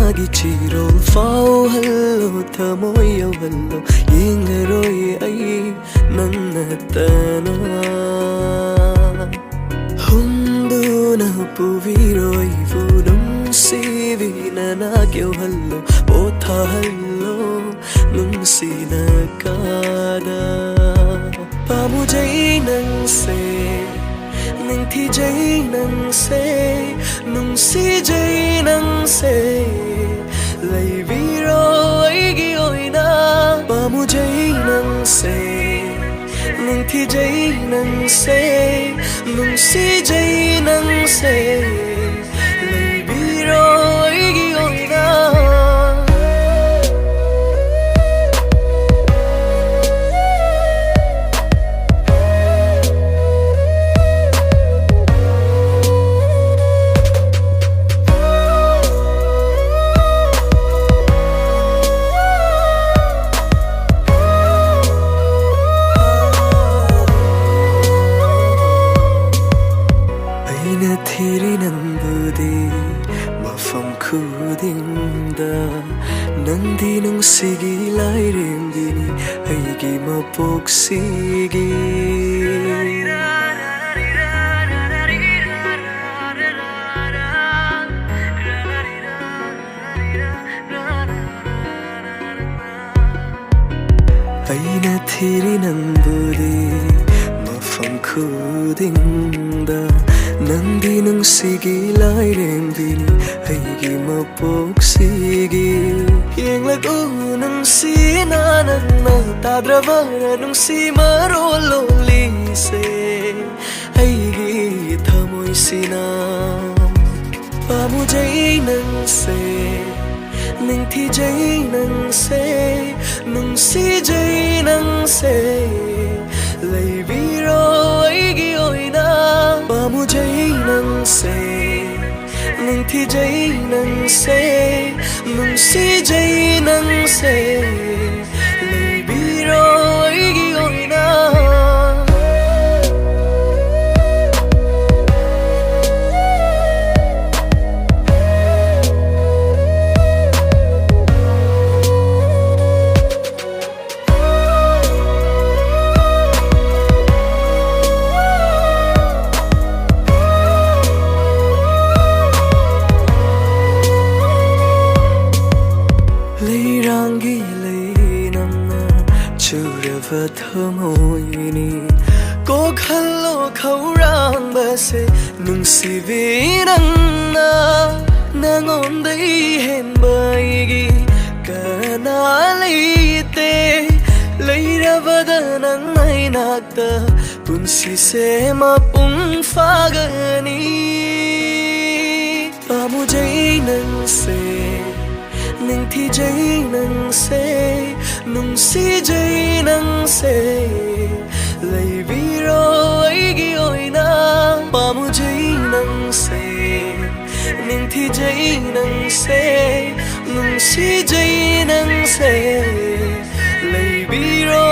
ꯃꯥꯒꯤ ꯆꯤꯔꯣꯜ ꯐꯥꯎꯍꯜꯂꯣ ꯊꯃꯣꯏ ꯌꯧꯍꯜꯂꯣ ꯌꯦꯡꯂꯔꯣꯏ ꯑꯩ ꯅꯪ ꯅꯠꯇꯅ ꯍꯨꯝꯗꯨꯅ ꯄꯨꯕꯤꯔꯣ ꯑꯩꯕꯨ ꯅꯨꯡꯁꯤꯕꯤꯅ ꯅꯥꯛ ꯌꯧꯍꯜꯂꯣ ꯄꯣꯊꯥꯍꯜꯂꯣ ꯅꯨꯡꯁꯤꯅ ꯀꯥꯗ ꯄꯥꯝꯃꯨꯖꯩ ꯅꯪꯁꯦ ꯅꯤꯡꯊꯤꯖꯩ ꯅꯪꯁꯦ ꯅꯨꯡꯁꯤꯖꯩ ꯅꯪꯁꯦ ꯂꯩꯕꯤꯔꯣ ꯑꯩꯒꯤ ꯑꯣꯏꯅ ꯄꯥꯝꯃꯨꯖꯩ ꯅꯪꯁꯦ ꯅꯤꯡꯊꯤꯖꯩ ꯅꯪꯁꯦ ꯅꯨꯡꯁꯤꯖꯩ ꯅꯪꯁꯦ ꯂꯩꯕꯤꯔꯣ ꯑꯩꯒꯤ ꯑꯣꯏꯅ ꯊꯤꯔꯤ ꯅꯪꯕꯨꯗꯤ ꯃꯐꯝ ꯈꯨꯗꯤꯡꯗ ꯅꯪꯗꯤ ꯅꯨꯡꯁꯤꯒꯤ ꯂꯥꯏꯔꯦꯝꯕꯤꯅꯤ ꯑꯩꯒꯤ ꯃꯄꯣꯛꯁꯤꯒꯤ ꯑꯩꯅ ꯊꯤꯔꯤ ꯅꯪꯕꯨꯗꯤ ꯃꯐꯝ ꯈꯨꯗꯤꯡꯗ ꯅꯪꯗꯤ ꯅꯨꯡꯁꯤꯒꯤ ꯂꯥꯏꯔꯦꯝꯕꯤꯅꯤ ꯑꯩꯒꯤ ꯃꯄꯣꯛꯁꯤꯒꯤ ꯌꯦꯡꯂꯛꯎ ꯅꯨꯡꯁꯤꯅ ꯅꯪꯅ ꯇꯥꯗ꯭ꯔꯕ ꯅꯨꯡꯁꯤ ꯃꯔꯣꯜ ꯂꯣꯜꯂꯤꯁꯦ ꯑꯩꯒꯤ ꯊꯃꯣꯏꯁꯤꯅ ꯄꯥꯝꯃꯨꯖꯩ ꯅꯪꯁꯦ ꯅꯤꯡꯊꯤꯖꯩ ꯅꯪꯁꯦ ꯅꯨꯡꯁꯤꯖꯩ ꯅꯪꯁꯦ ꯂꯩꯕꯤꯔꯣ ꯑꯩꯒꯤ ꯑꯣꯏꯅ pamujai nangse ningthijai nangse nungsijai nangse leibiro aigi oina Leirangi leinamna churava thamoini kokhallo khaurang base nungsibi nangna nangondai henba igi kana leite leirabada nangai nakta punsi se mapung fagani pamujai nangse ningthijai nangse nungsijai nangse leibiro aigi oina pamujai nangse ningthijai nangse nungsijai nangse leibiro